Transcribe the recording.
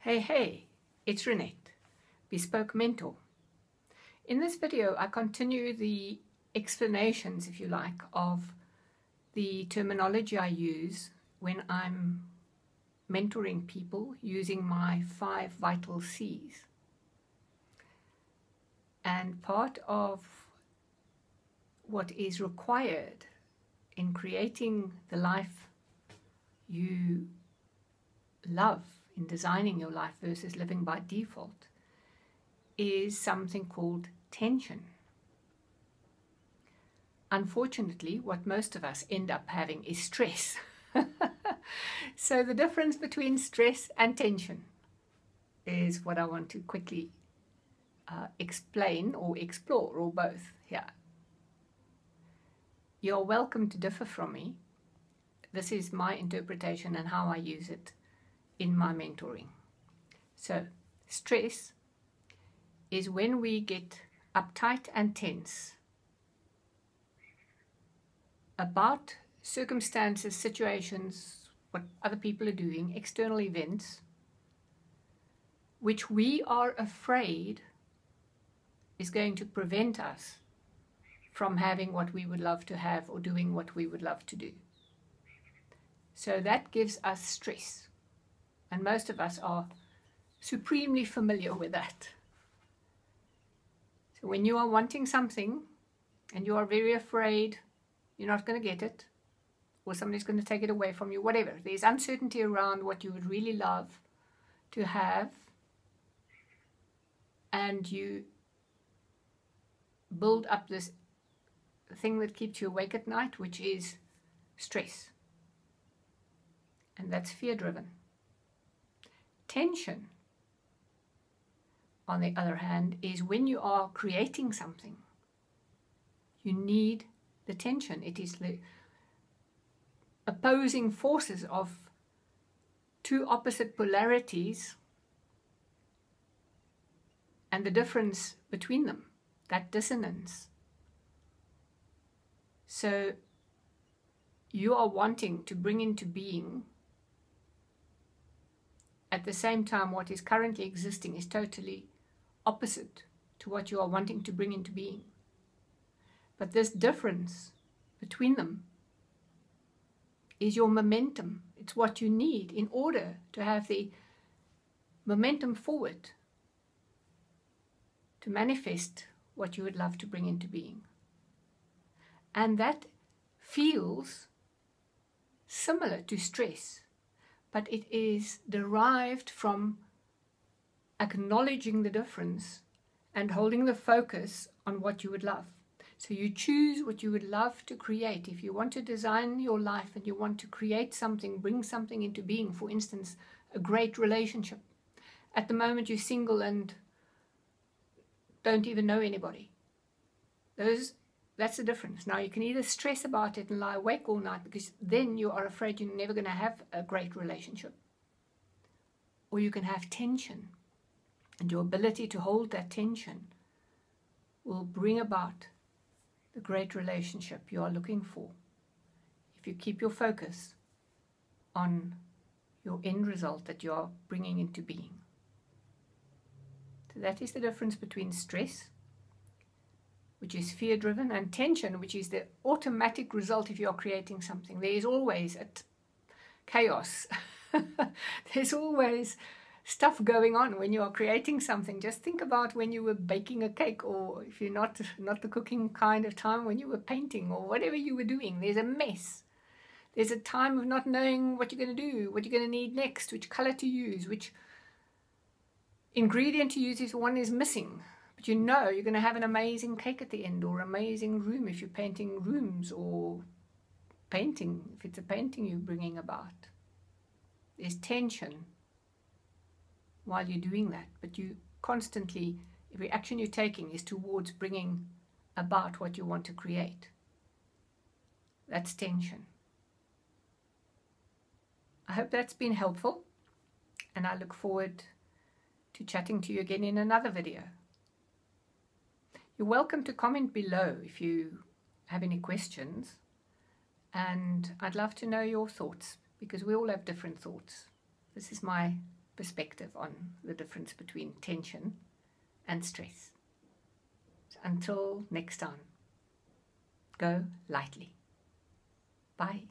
Hey, it's Renette, Bespoke Mentor. In this video, I continue the explanations, if you like, of the terminology I use when I'm mentoring people using my 5 vital C's. And part of what is required in creating the life you love, in designing your life versus living by default, is something called tension. Unfortunately, what most of us end up having is stress. So the difference between stress and tension is what I want to quickly explain or explore, or both here. You're welcome to differ from me. This is my interpretation and how I use it in my mentoring. So, stress is when we get uptight and tense about circumstances, situations, what other people are doing, external events, which we are afraid is going to prevent us from having what we would love to have or doing what we would love to do. So that gives us stress. And most of us are supremely familiar with that. So when you are wanting something and you are very afraid you're not going to get it, or somebody's going to take it away from you, whatever, there's uncertainty around what you would really love to have, and you build up this thing that keeps you awake at night, which is stress. And that's fear-driven. Tension, on the other hand, is when you are creating something. You need the tension. It is the opposing forces of two opposite polarities and the difference between them, that dissonance. So you are wanting to bring into being, at the same time what is currently existing is totally opposite to what you are wanting to bring into being. But this difference between them is your momentum. It's what you need in order to have the momentum forward to manifest what you would love to bring into being. And that feels similar to stress, but it is derived from acknowledging the difference and holding the focus on what you would love. So you choose what you would love to create. If you want to design your life and you want to create something, bring something into being, for instance, a great relationship. At the moment you're single and don't even know anybody. That's the difference. Now you can either stress about it and lie awake all night because then you are afraid you're never going to have a great relationship. Or you can have tension, and your ability to hold that tension will bring about the great relationship you are looking for if you keep your focus on your end result that you are bringing into being. So that is the difference between stress, which is fear-driven, and tension, which is the automatic result if you are creating something. There is always chaos. There's always stuff going on when you are creating something. Just think about when you were baking a cake, or if you're not the cooking kind of time, when you were painting or whatever you were doing. There's a mess. There's a time of not knowing what you're going to do, what you're going to need next, which color to use, which ingredient to use if one is missing. But you know you're going to have an amazing cake at the end, or amazing room if you're painting rooms, or painting if it's a painting you're bringing about. There's tension while you're doing that, but you constantly, every action you're taking is towards bringing about what you want to create. That's tension. I hope that's been helpful, and I look forward to chatting to you again in another video. You're welcome to comment below if you have any questions, and I'd love to know your thoughts, because we all have different thoughts. This is my perspective on the difference between tension and stress. So until next time, go lightly. Bye.